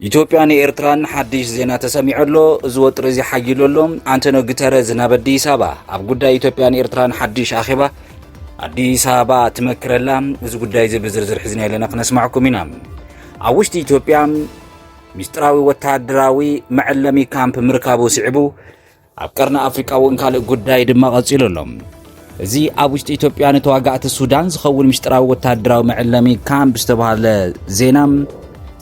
ኢትዮጵያን ኤርትራን ሐዲስ ዜና ተሰሚዑሎ ዝወጥር እዚ ሓይሎሎም አንቶኒዮ ጉተረዝ ናብ አዲስ አበባ ኣብ ጉዳይ ኢትዮጵያን ኤርትራን ሐዲስ አኺባ አዲስ አበባ ትመክረላ እዚ ጉዳይ ዝብዝርዝር ሒዝና የለና ክነስማዕኩም ኢና ኣብ ውሽጢ ኢትዮጵያ ሚስጥራዊ ወታደራዊ መዕለሚ ካምፕ ምርካቡ ስዕቡ ኣብ ቀርና አፍሪካ እውን ካልእ ጉዳይ ድማ ቀፂሎሎም እዚ ኣብ ውሽጢ ኢትዮጵያ ንተዋጋእቲ ሱዳን ዝኸውን ሚስጥራዊ ወታደራዊ መዕለሚ ካምፕ ዝተባሃለ ዜና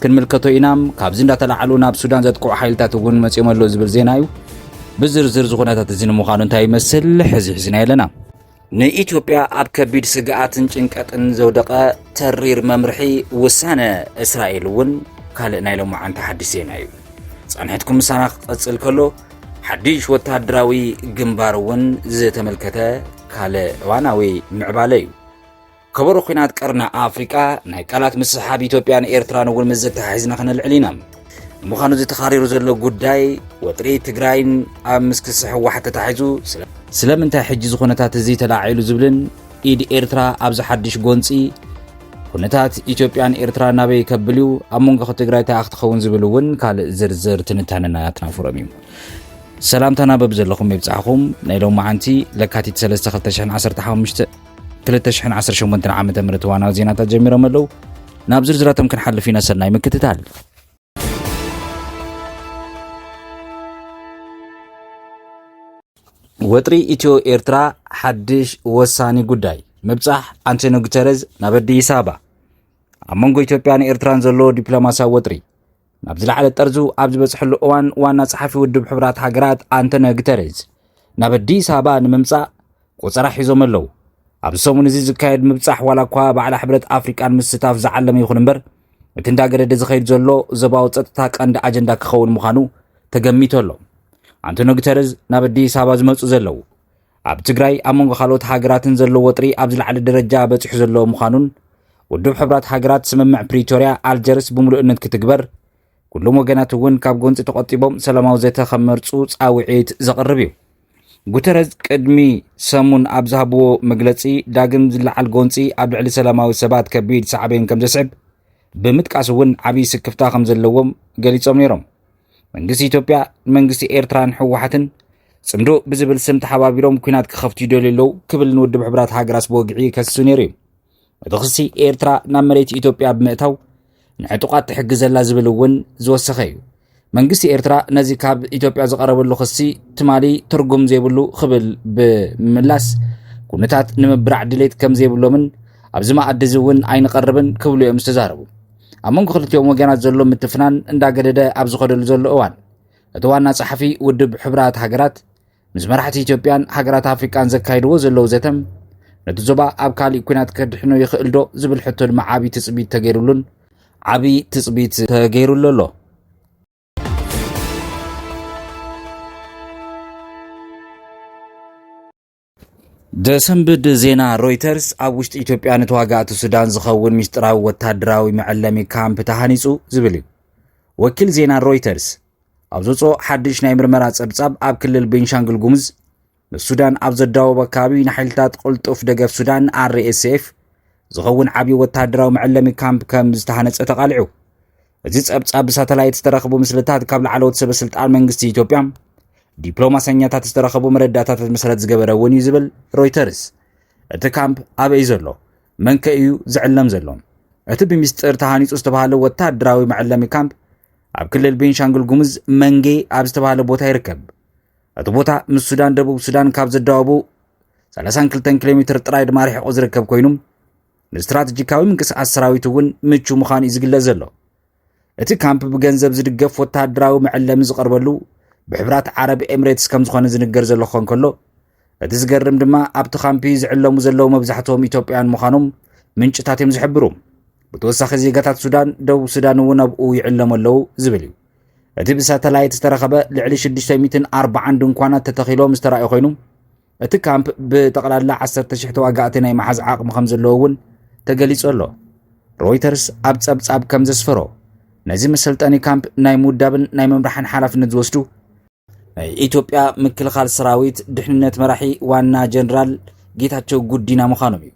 ክንምልከቶ ኢናም ካብዚ እንዳተላዓሉ ናብ ሱዳን ዘጥቅዑ ሓይልታት እውን መፅኦምሎ ዝብል ዜና እዩ ብዝርዝር ዝኾነታት እዚ ንምዃኑ እንታይ ይመስል ሕዝሕዝና የለና ንኢትዮጵያ ኣብ ከቢድ ስግኣትን ጭንቀትን ዘውደቐ ተሪር መምርሒ ውሳነ እስራኤል እውን ካልእ ናይ ሎማዓንቲ ሓዲስ ዜና እዩ ጻንሕትኩም ምሳና ክቐፅል ከሎ ሓዲሽ ወታደራዊ ግንባር እውን ዝተመልከተ ካልእ እዋናዊ ምዕባለ እዩ ከበሮ ኩናት ቀርና አፍሪካ ናይ ቃላት ምስሓብ ኢትዮጵያን ኤርትራን እውን መዘተሓሒዝና ክነልዕል ኢና ምዃኑ ዝተኻሪሩ ዘሎ ጉዳይ ወጥሪ ትግራይን ኣብ ምስክስሕ ህወሓት ተታሒዙ ስለምንታይ ሕጂ ዝኾነታት እዚ ተላዒሉ ዝብልን ኢድ ኤርትራ ኣብ ዝሓድሽ ጎንፂ ኩነታት ኢትዮጵያን ኤርትራን ናበይ ከብል እዩ ኣብ መንጎ ትግራይ እንታይ ክትኸውን ዝብል እውን ካልእ ዝርዝር ትንታነና ኣትናፍሮም እዩ ሰላምታና በብዘለኹም ይብፃሕኹም ናይ ሎማዓንቲ ለካቲት 3 2015 2018 ዓመተ ምህረት ዋናው ዜናታት ጀሚሮም ኣለው ናብ ዝርዝራቶም ክንሓልፍ ኢና ሰናይ ምክትታል ወጥሪ ኢትዮ ኤርትራ ሓድሽ ወሳኒ ጉዳይ ምብፃሕ አንቶኒዮ ጉተረዝ ናብ አዲስ አበባ ኣብ መንጎ ኢትዮጵያን ኤርትራን ዘሎ ዲፕሎማስያዊ ወጥሪ ናብ ዝለዓለ ጠርዙ ኣብ ዝበፅሐሉ እዋን ዋና ጸሓፊ ውድብ ሕብራት ሃገራት አንቶኒዮ ጉተረዝ ናብ አዲስ አበባ ንምምፃእ ቆፀራ ሒዞም ኣለው ኣብ ሰሙን እዚ ዝካየድ ምብፃሕ ዋላ እኳ ባዕላ ሕብረት አፍሪካን ምስታፍ ዝዓለመ ይኹን እምበር እቲ እንዳገደደ ዝኸይድ ዘሎ ዞባዊ ፀጥታ ቀንዲ ኣጀንዳ ክኸውን ምዃኑ ተገሚቱ ኣሎ አንቶኒዮ ጉተረዝ ናብ አዲስ አበባ ዝመፁ ዘለው ኣብ ትግራይ ኣብ መንጎ ካልኦት ሃገራትን ዘሎ ወጥሪ ኣብ ዝለዓለ ደረጃ በፂሑ ዘሎ ምዃኑን ውድብ ሕብራት ሃገራት ስምምዕ ፕሪቶሪያ አልጀርስ ብምሉእነት ክትግበር ኩሎም ወገናት እውን ካብ ጎንፂ ተቆጢቦም ሰላማዊ ዘተ ከመርፁ ፃውዒት ዘቕርብ እዩ ጉተረዝ ቅድሚ ሰሙን ኣብ ዝሃብዎ መግለፂ ዳግም ዝለዓል ጎንፂ ኣብ ልዕሊ ሰላማዊ ሰባት ከቢድ ሳዕቤን ከም ዘስዕብ ብምጥቃስ እውን ዓብይ ስክፍታ ከም ዘለዎም ገሊፆም ነይሮም መንግስቲ ኢትዮጵያ መንግስቲ ኤርትራን ህወሓትን ጽምዶ ብዝብል ስም ተሓባቢሮም ኩናት ክኸፍቱ ይደልየለው ክብል ንውድብ ሕብራት ሃገራት በወግዒ ከስሱ ነይሩ እዩ እቲ ክሲ ኤርትራ ናብ መሬት ኢትዮጵያ ብምእታው ንዕጡቃት ትሕግዘላ ዝብል እውን ዝወሰኸ እዩ መንግስቲ ኤርትራ ነዚ ካብ ኢትዮጵያ ዝቐረበሉ ክሲ ትማሊ ትርጉም ዘይብሉ ክብል ብምምላስ ኩነታት ንምብራዕ ድሌት ከም ዘይብሎምን ኣብዚ ማኣዲ እውን ኣይንቐርብን ክብሉ እዮም ዝተዛረቡ ኣብ መንጎ ክልቲኦም ወገናት ዘሎ ምትፍናን እንዳገደደ ኣብ ዝኸደሉ ዘሎ እዋን እቲ ዋና ጸሓፊ ውድብ ሕብራት ሃገራት ምስ መራሕቲ ኢትዮጵያን ሃገራት አፍሪካን ዘካይድዎ ዘለው ዘተም ነቲ ዞባ ኣብ ካሊእ ኩናት ከድሕኖ ይኽእል ዶ ዝብል ሕቶ ድማ ዓብይ ትፅቢት ተገይሩሉ ኣሎ ደሰንብድ ዜና ሮይተርስ ኣብ ውሽጢ ኢትዮጵያ ንተዋጋእቲ ሱዳን ዝኸውን ሚስጥራዊ ወታደራዊ መዕለሚ ካምፕ ተሃኒፁ ዝብል እዩ ወኪል ዜና ሮይተርስ ኣብ ዘውፅኦ ሓድሽ ናይ ምርመራ ፀብጻብ ኣብ ክልል ቤንሻንጉል ጉሙዝ ንሱዳን ኣብ ዘዳወበ ከባቢ ንሓይልታት ቅልጡፍ ደገፍ ሱዳን RSF ዝኸውን ዓብዪ ወታደራዊ መዕለሚ ካምፕ ከም ዝተሃነፀ ተቃሊዑ እዚ ፀብጻብ ብሳተላይት ዝተረኸቡ ምስልታት ካብ ላዕለዎት ሰበስልጣን መንግስቲ ኢትዮጵያ ዲፕሎማስያኛታት ዝተረኸቡ መረዳእታታት መሰረት ዝገበረ እውን እዩ ዝብል ሮይተርስ እቲ ካምፕ ኣበይ ዘሎ መንከ እዩ ዝዕለም ዘሎ እቲ ብምስጥር ተሃኒፁ ዝተባሃለ ወታደራዊ መዕለሚ ካምፕ ኣብ ክልል ቤንሻንጉል ጉሙዝ መንጌ ኣብ ዝተባሃለ ቦታ ይርከብ እቲ ቦታ ምስ ሱዳን ደቡብ ሱዳን ካብ ዘዳወቡ 32 ኪሎ ሜትር ጥራይ ድማ ርሒቑ ዝርከብ ኮይኑ ንስትራቴጂካዊ ምንቅስቃስ ሰራዊት እውን ምቹ ምዃኑ እዩ ዝግለጽ ዘሎ እቲ ካምፕ ብገንዘብ ዝድገፍ ወታደራዊ መዕለሚ ዝቐርበሉ ብሕብራት ዓረብ ኤምሬትስ ከም ዝኾነ ዝንገር ዘሎ ኾን ከሎ እቲ ዝገርም ድማ ኣብቲ ካምፒ ዝዕለሙ ዘለው መብዛሕትኦም ኢትዮጵያን ምዃኖም ምንጭታት እዮም ዝሕብሩ ብተወሳኺ ዜጋታት ሱዳን ደቡብ ሱዳን እውን ኣብኡ ይዕለሙ ኣለው ዝብል እዩ እቲ ብሳተላይት ዝተረኸበ ልዕሊ 640 ድንኳናት ተተኺሎም ዝተረኣዩ ኮይኑ እቲ ካምፕ ብጠቕላላ 10,000 ተዋጋእቲ ናይ መሓዝ ዓቕሚ ከም ዘለዎ እውን ተገሊጹ ኣሎ ሮይተርስ ኣብ ፀብጻብ ከም ዘስፈሮ ነዚ መሰልጠኒ ካምፕ ናይ ሙዳብን ናይ መምራሕን ሓላፍነት ዝወስዱ ናይ ኢትዮጵያ ምክልኻል ሰራዊት ድሕንነት መራሒ ዋና ጀነራል ጌታቸው ጉዲና ምዃኖም እዩ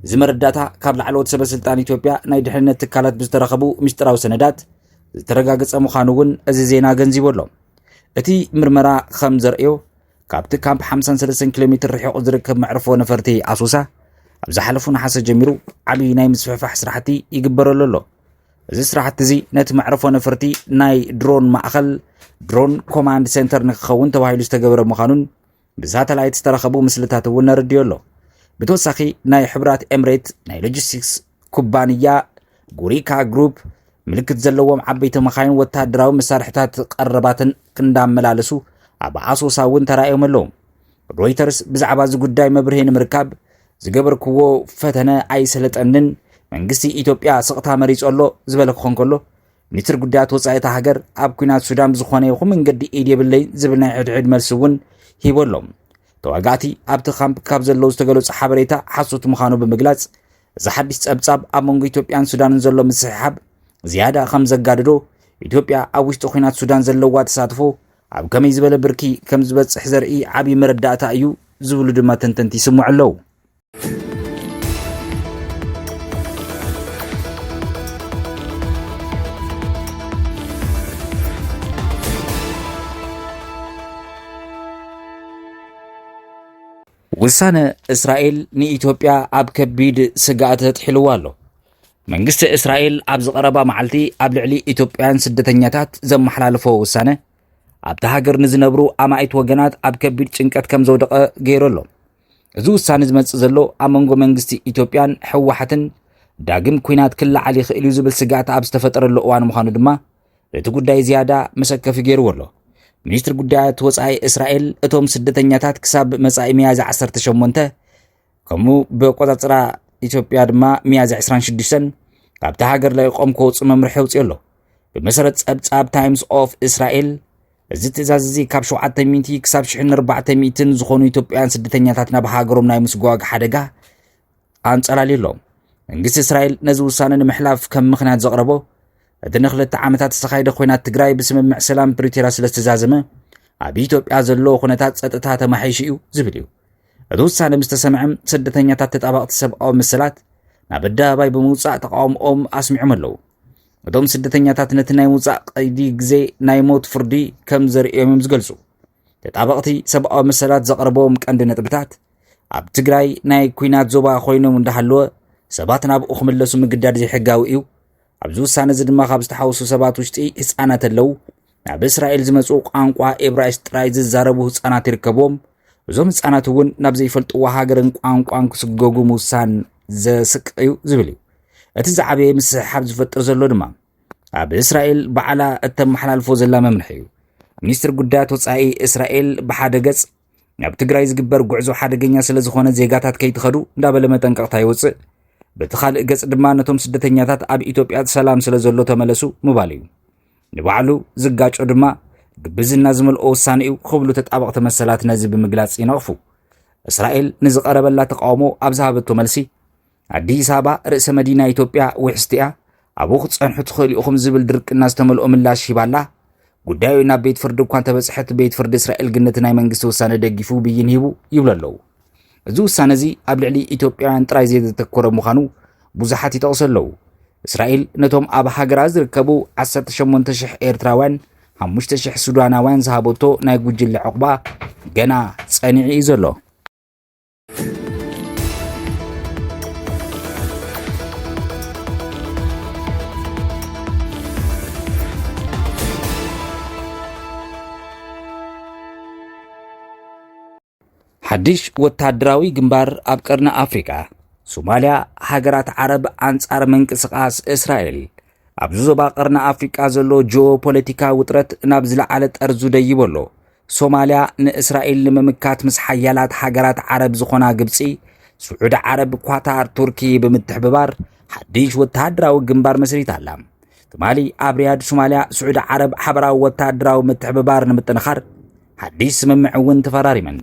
እዚ መረዳእታ ካብ ላዕለዎት ሰበስልጣን ኢትዮጵያ ናይ ድሕንነት ትካላት ብዝተረኸቡ ምስጢራዊ ሰነዳት ዝተረጋገፀ ምዃኑ እውን እዚ ዜና ገንዚቡ ኣሎ። እቲ ምርመራ ከም ዘርእዮ ካብቲ ካምፕ 53 ኪሎ ሜትር ርሒቑ ዝርከብ መዕርፎ ነፈርቲ ኣሶሳ ኣብ ዝሓለፉ ነሓሰ ጀሚሩ ዓብዪ ናይ ምስፍሕፋሕ ስራሕቲ ይግበረሉ ኣሎ። እዚ ስራሕቲ እዚ ነቲ መዕርፎ ነፈርቲ ናይ ድሮን ማእኸል ድሮን ኮማንድ ሴንተር ንክኸውን ተባሂሉ ዝተገበረ ምዃኑን ብሳተላይት ዝተረኸቡ ምስልታት እውን ነርድዮ ኣሎ። ብተወሳኺ ናይ ሕብራት ኤምሬት ናይ ሎጂስቲክስ ኩባንያ ጉሪካ ግሩፕ ምልክት ዘለዎም ዓበይቲ መኻይን ወታደራዊ መሳርሕታት ቀረባትን ክንዳመላለሱ ኣብ ኣሶሳ እውን ተራእዮም ኣለዉ። ሮይተርስ ብዛዕባ እዚ ጉዳይ መብርሂ ንምርካብ ዝገበርክዎ ፈተነ ኣይሰለጠንን መንግስቲ ኢትዮጵያ ስቕታ መሪጹ ኣሎ ዝበለ ክኾን ከሎ ሚኒስትር ጉዳያት ወፃኢ ሃገር ኣብ ኩናት ሱዳን ዝኾነ ይኹን መንገዲ ኢድ የብለይ ዝብል ናይ ሕድሕድ መልሲ እውን ሂቦ ኣሎ። ተዋጋእቲ ኣብቲ ካምፕ ካብ ዘለዉ ዝተገለጹ ሓበሬታ ሓሶት ምዃኑ ብምግላጽ እዚ ሓድሽ ጸብጻብ ኣብ መንጎ ኢትዮጵያን ሱዳንን ዘሎ ምስሕሓብ ዝያዳ ከም ዘጋድዶ ኢትዮጵያ ኣብ ውሽጢ ኩናት ሱዳን ዘለዋ ተሳትፎ ኣብ ከመይ ዝበለ ብርኪ ከም ዝበጽሕ ዘርኢ ዓብዪ መረዳእታ እዩ ዝብሉ ድማ ተንተንቲ ይስምዑ ኣለዉ። ውሳነ እስራኤል ንኢትዮጵያ ኣብ ከቢድ ስጋኣት ተጥሒልዋ ኣሎ። መንግስቲ እስራኤል ኣብ ዝቐረባ መዓልቲ ኣብ ልዕሊ ኢትዮጵያን ስደተኛታት ዘመሓላልፎ ውሳነ ኣብቲ ሃገር ንዝነብሩ ኣማኢት ወገናት ኣብ ከቢድ ጭንቀት ከም ዘውደቐ ገይሩ ኣሎ። እዚ ውሳነ ዝመጽእ ዘሎ ኣብ መንጎ መንግስቲ ኢትዮጵያን ሕወሓትን ዳግም ኩናት ክለዓል ይኽእል እዩ ዝብል ስጋኣት ኣብ ዝተፈጠረሉ እዋን ምዃኑ ድማ እቲ ጉዳይ ዝያዳ መሰከፊ ገይርዎ ኣሎ። ሚኒስትር ጉዳያት ወፃኢ እስራኤል እቶም ስደተኛታት ክሳብ መጻኢ ሚያዝያ 18 ከምኡ ብቆጻጽራ ኢትዮጵያ ድማ ሚያዝያ 26 ካብቲ ሃገር ለቆም ክወፁ መምርሒ የውፅእ ኣሎ። ብመሰረት ጸብጻብ ታይምስ ኦፍ እስራኤል እዚ ትእዛዝ እዚ ካብ 700 ክሳብ 1400 ዝኾኑ ኢትዮጵያውያን ስደተኛታት ናብ ሃገሮም ናይ ምስጓግ ሓደጋ ኣንጸላልዩ ኣሎ። መንግስቲ እስራኤል ነዚ ውሳነ ንምሕላፍ ከም ምኽንያት ዘቕረቦ እቲ ንኽልተ ዓመታት ዝተኻየደ ኩናት ትግራይ ብስምምዕ ሰላም ፕሪቶሪያ ስለ ዝተዛዘመ ኣብ ኢትዮጵያ ዘሎ ኩነታት ጸጥታ ተማሒሹ እዩ ዝብል እዩ። እቲ ውሳነ ምስ ተሰምዐ ስደተኛታት ተጣባቕቲ ሰብኣዊ መሰላት ናብ ኣደባባይ ብምውፃእ ተቃውሞኦም ኣስሚዖም ኣለዉ። እቶም ስደተኛታት ነቲ ናይ ምውፃእ ቀይዲ ግዜ ናይ ሞት ፍርዲ ከም ዘርእዮም እዮም ዝገልጹ። ተጣባቕቲ ሰብኣዊ መሰላት ዘቕረቦም ቀንዲ ነጥብታት ኣብ ትግራይ ናይ ኩናት ዞባ ኮይኖም እንዳሃለወ ሰባት ናብኡ ክምለሱ ምግዳድ ዘይሕጋዊ እዩ። ኣብዚ ውሳነ እዚ ድማ ካብ ዝተሓወሱ ሰባት ውሽጢ ህፃናት ኣለዉ። ናብ እስራኤል ዝመፁ ቋንቋ ኤብራይስጥ ጥራይ ዝዛረቡ ህፃናት ይርከብዎም። እዞም ህፃናት እውን ናብ ዘይፈልጥዎ ሃገርን ቋንቋን ክስገጉ ምውሳን ዘስቅ እዩ ዝብል እዩ። እቲ ዝዓበየ ምስሕሓብ ዝፈጥር ዘሎ ድማ ኣብ እስራኤል በዓላ እተመሓላልፎ ዘላ መምርሒ እዩ። ሚኒስትር ጉዳያት ወፃኢ እስራኤል ብሓደ ገጽ ናብ ትግራይ ዝግበር ጉዕዞ ሓደገኛ ስለ ዝኾነ ዜጋታት ከይትኸዱ እንዳበለ መጠንቀቕታ ይወፅእ። በቲ ካልእ ገጽ ድማ ነቶም ስደተኛታት ኣብ ኢትዮጵያ ሰላም ስለ ዘሎ ተመለሱ ምባል እዩ። ንባዕሉ ዝጋጮ ድማ ግብዝና ዝመልኦ ውሳነ እዩ ክብሉ ተጣበቕቲ መሰላት ነዚ ብምግላጽ ይነቕፉ። እስራኤል ንዝቐረበላ ተቃውሞ ኣብ ዝሃበቶ መልሲ ኣዲስ ኣበባ ርእሰ መዲና ኢትዮጵያ ውሕስቲያ ኣብኡ ክጸንሑ ትኽእሉ ኢኹም ዝብል ድርቅና ዝተመልኦ ምላሽ ሂባላ። ጉዳዩ ናብ ቤት ፍርዲ እኳ እንተበጽሐት ቤት ፍርዲ እስራኤል ግን ነቲ ናይ መንግስቲ ውሳነ ደጊፉ ብይን ሂቡ ይብሉ ኣለዉ። እዚ ውሳነ እዚ ኣብ ልዕሊ ኢትዮጵያውያን ጥራይ ዘተኮረ ምዃኑ ብዙሓት ይጠቕሱ ኣለዉ። እስራኤል ነቶም ኣብ ሃገራ ዝርከቡ 18,000 ኤርትራውያን 5,000 ሱዳናውያን ዝሃበቶ ናይ ጉጅለ ዕቑባ ገና ጸኒዑ እዩ ዘሎ። ሓድሽ ወታደራዊ ግንባር ኣብ ቀርኒ ኣፍሪካ ሶማልያ ሃገራት ዓረብ ኣንጻር ምንቅስቓስ እስራኤል ኣብ ዞባ ቀርኒ ኣፍሪካ ዘሎ ጂኦፖለቲካ ውጥረት ናብ ዝለዓለ ጠርዙ ደይቦ ኣሎ። ሶማልያ ንእስራኤል ንምምካት ምስ ሓያላት ሃገራት ዓረብ ዝኾና ግብፂ፣ ስዑድ ዓረብ፣ ኳታር፣ ቱርኪ ብምትሕብባር ሓድሽ ወታደራዊ ግንባር መስሪታ ኣላ። ትማሊ ኣብ ሪያድ ሶማልያ ስዑድ ዓረብ ሓበራዊ ወታደራዊ ምትሕብባር ንምጥንኻር ሓድሽ ስምምዕ እውን ተፈራሪመን።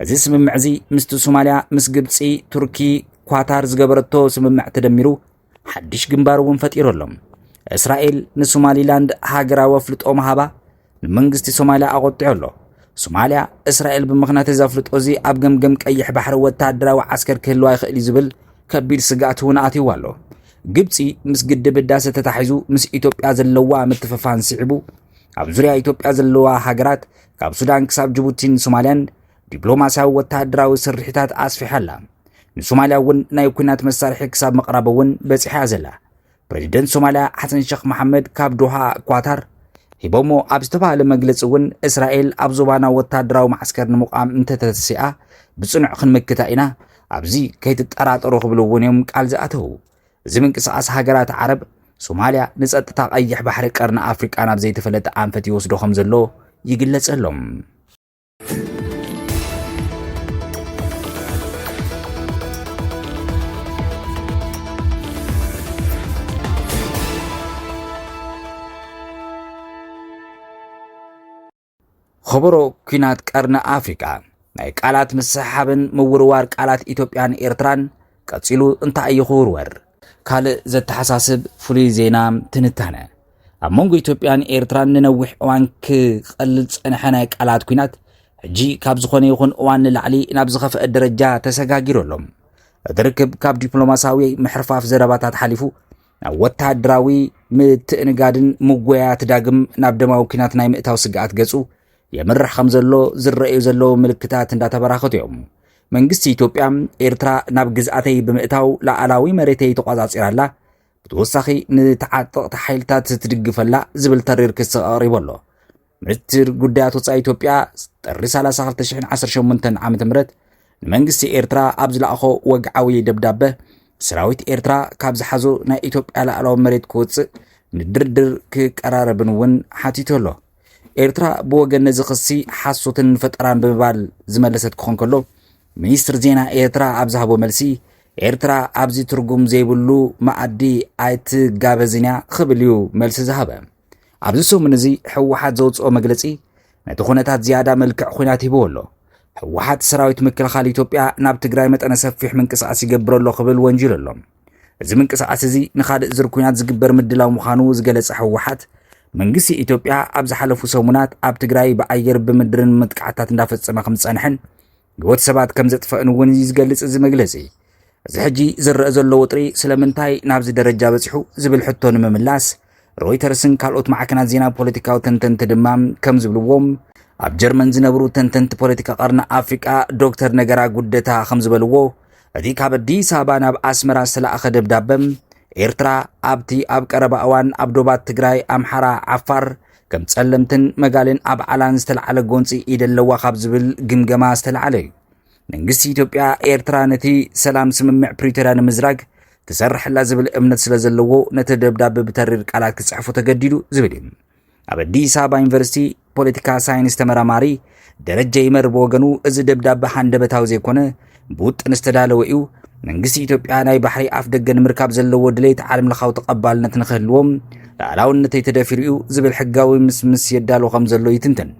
እዚ ስምምዕ እዚ ምስቲ ሶማልያ ምስ ግብፂ፣ ቱርኪ፣ ኳታር ዝገበረቶ ስምምዕ ተደሚሩ ሓድሽ ግንባር እውን ፈጢሩ ኣሎ። እስራኤል ንሶማሊላንድ ሃገራዊ ኣፍልጦ መሃባ ንመንግስቲ ሶማልያ ኣቆጢዑ ኣሎ። ሶማልያ እስራኤል ብምኽንያት እዚ ኣፍልጦ እዚ ኣብ ገምገም ቀይሕ ባሕሪ ወታደራዊ ዓስከር ክህልዋ ይኽእል ዝብል ከቢድ ስጋኣት እውን ኣትይዋ ኣሎ። ግብፂ ምስ ግድብ ህዳሴ ተታሒዙ ምስ ኢትዮጵያ ዘለዋ ምትፍፋን ስዒቡ ኣብ ዙርያ ኢትዮጵያ ዘለዋ ሃገራት ካብ ሱዳን ክሳብ ጅቡቲን ሶማልያን ዲፕሎማሲያዊ ወተሃደራዊ ስርሒታት ኣስፊሓላ ንሶማልያ እውን ናይ ኩናት መሳርሒ ክሳብ መቕረብ እውን በፂሓ ዘላ ፕሬዚደንት ሶማልያ ሐሰን ሼክ መሐመድ ካብ ዶሃ ኳታር ሂቦሞ ኣብ ዝተባሃለ መግለፂ እውን እስራኤል ኣብ ዞባና ወተሃደራዊ ማዕስከር ንምቋም እንተተሲኣ ብጽኑዕ ክንምክታ ኢና ኣብዚ ከይትጠራጠሩ ክብሉ እውን እዮም ቃል ዝኣተው እዚ ምንቅስቓስ ሃገራት ዓረብ ሶማልያ ንጸጥታ ቀይሕ ባሕሪ ቀርኒ ኣፍሪቃ ናብ ዘይተፈለጠ ኣንፈት ይወስዶ ከም ዘሎ ይግለጸሎም خبرو كينات قرن أفريقيا ناي قالات مسحابن موروار قالات إثيوبيان إيرتران قصيلو انت أيخور ور كال زت حساسب فلي زينام تنتانه أمونغو إثيوبيان إيرتران ننوح وان كقلص انحنا قالات كينات حجي كاب زخونه يكون وان لعلي نابزخف الدرجة تسغاغيرولم دركب كاب دبلوماساوي محرفاف زرباتات حليفو وتادراوي متنغادن مغويات داغم ناب دماو كينات ناي مئتاو سغات ገጹ የምርሕ ከም ዘሎ ዝረአዩ ዘሎ ምልክታት እንዳተበራኸቱ እዮም መንግስቲ ኢትዮጵያ ኤርትራ ናብ ግዝኣተይ ብምእታው ላዕላዊ መሬተይ ተቋጻጺራላ ብተወሳኺ ንተዓጠቕቲ ሓይልታት ትድግፈላ ዝብል ተሪር ክስ ቀሪበሎ ሚኒስትር ጉዳያት ወጻኢ ኢትዮጵያ ጥሪ 30 2018 ዓመተ ምህረት ንመንግስቲ ኤርትራ ኣብ ዝለኣኾ ወግዓዊ ደብዳቤ ሰራዊት ኤርትራ ካብ ዝሓዞ ናይ ኢትዮጵያ ላዕላዊ መሬት ክወጽእ ንድርድር ክቀራረብን እውን ሓቲቶሎ ኤርትራ በወገን ነዚ ክሲ ሓሶትን ፈጠራን ብምባል ዝመለሰት ክኾን ከሎ ሚኒስትር ዜና ኤርትራ ኣብ ዝሃቦ መልሲ ኤርትራ ኣብዚ ትርጉም ዘይብሉ ማኣዲ ኣይትጋበዝኛ ክብል እዩ መልሲ ዝሃበ ኣብዚ ሰሙን እዚ ሕወሓት ዘውፅኦ መግለፂ ነቲ ኩነታት ዝያዳ መልክዕ ኩናት ሂቦ ኣሎ ሕወሓት ሰራዊት ምክልኻል ኢትዮጵያ ናብ ትግራይ መጠነ ሰፊሕ ምንቅስቓስ ይገብረሎ ክብል ወንጅል ኣሎ እዚ ምንቅስቓስ እዚ ንኻልእ ዝር ኩናት ዝግበር ምድላው ምዃኑ ዝገለጸ ሕወሓት መንግስቲ ኢትዮጵያ ኣብ ዝሓለፉ ሰሙናት ኣብ ትግራይ ብኣየር ብምድርን መጥቃዕታት እንዳፈጸመ ከም ዝጸንሐን ህይወት ሰባት ከም ዘጥፈእን እውን ዝገልጽ እዚ መግለጺ እዚ ሕጂ ዝረአ ዘሎ ወጥሪ ስለምንታይ ናብዚ ደረጃ በፂሑ ዝብል ሕቶ ንምምላስ ሮይተርስን ካልኦት ማዕከናት ዜና ፖለቲካዊ ተንተንቲ ድማ ከም ዝብልዎም ኣብ ጀርመን ዝነብሩ ተንተንቲ ፖለቲካ ቀርኒ ኣፍሪቃ ዶክተር ነገራ ጉደታ ከም ዝበልዎ እቲ ካብ ኣዲስ ኣበባ ናብ ኣስመራ ዝተለኣኸ ደብዳቤ ኤርትራ ኣብቲ ኣብ ቀረባ እዋን ኣብ ዶባት ትግራይ ኣምሓራ ዓፋር ከም ጸለምትን መጋልን ኣብ ዓላን ዝተለዓለ ጎንፂ ኢደለዋ ካብ ዝብል ግምገማ ዝተለዓለ እዩ መንግስቲ ኢትዮጵያ ኤርትራ ነቲ ሰላም ስምምዕ ፕሪቶሪያ ንምዝራግ ትሰርሕላ ዝብል እምነት ስለ ዘለዎ ነቲ ደብዳቤ ብተሪር ቃላት ክጽሕፎ ተገዲዱ ዝብል እዩ ኣብ ኣዲስ ኣበባ ዩኒቨርሲቲ ፖለቲካ ሳይንስ ተመራማሪ ደረጃ ይመር በወገኑ እዚ ደብዳቤ ሃንደበታዊ ዘይኮነ ብውጥን ዝተዳለወ እዩ መንግስቲ ኢትዮጵያ ናይ ባሕሪ ኣፍ ደገ ንምርካብ ዘለዎ ድሌት ዓለም ለኻዊ ተቐባልነት ንኽህልዎም ላዕላውነተይ ተደፊሩ ዝብል ሕጋዊ ምስምስ የዳሎ ከም ዘሎ ይትንተን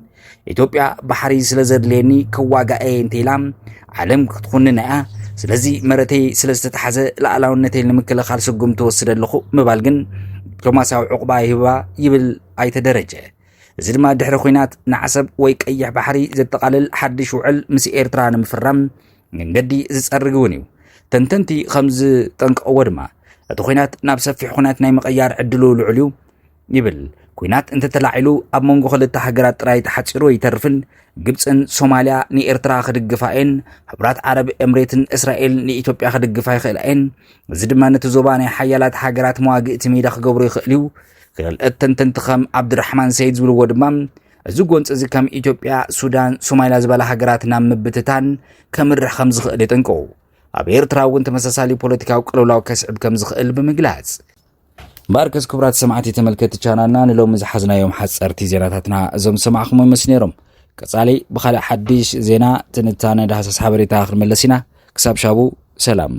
ኢትዮጵያ ባሕሪ ስለ ዘድልየኒ ክዋጋኤ እንተኢላ ዓለም ክትኹንን እያ ስለዚ መሬተይ ስለ ዝተታሕዘ ላዕላውነተይ ንምክልኻል ስጉም ትወስድ ኣለኹ ምባል ግን ዲፕሎማስያዊ ዕቑባ ይህባ ይብል ኣይተደረጀ እዚ ድማ ድሕሪ ኩናት ንዓሰብ ወይ ቀይሕ ባሕሪ ዘጠቓልል ሓድሽ ውዕል ምስ ኤርትራ ንምፍራም መንገዲ ዝጸርግ እውን እዩ ተንተንቲ ከምዝ ጠንቀዎ ድማ እቲ ኩናት ናብ ሰፊሕ ኩናት ናይ መቀያር ዕድሉ ልዑል እዩ ይብል ኩናት እንተተላዒሉ ኣብ መንጎ ክልተ ሃገራት ጥራይ ተሓፂሩ ይተርፍን ግብፅን ሶማልያ ንኤርትራ ክድግፋኤን ሕብራት ዓረብ ኤምሬትን እስራኤል ንኢትዮጵያ ክድግፋ ይኽእልአን እዚ ድማ ነቲ ዞባ ናይ ሓያላት ሃገራት መዋግእቲ ሜዳ ክገብሩ ይኽእል እዩ ክልአት ተንተንቲ ከም ዓብድራሕማን ሰይድ ዝብልዎ ድማ እዚ ጎንፂ እዚ ከም ኢትዮጵያ ሱዳን ሶማልያ ዝበላ ሃገራት ናብ ምብትታን ከምርሕ ከም ዝኽእል ይጠንቀቁ ኣብ ኤርትራ እውን ተመሳሳሊ ፖለቲካዊ ቅልውላው ከስዕብ ከም ዝኽእል ብምግላጽ ባርከስ ክብራት ሰማዕቲ ተመልከቲ ቻናልና ንሎም ዝሓዝናዮም ሓጸርቲ ዜናታትና እዞም ሰማዕኹም ይመስሉ ነይሮም ቀጻሊ ብኻልእ ሓድሽ ዜና ትንታነ ዳሃሳስ ሓበሬታ ክንመለስ ኢና ክሳብ ሻቡ ሰላም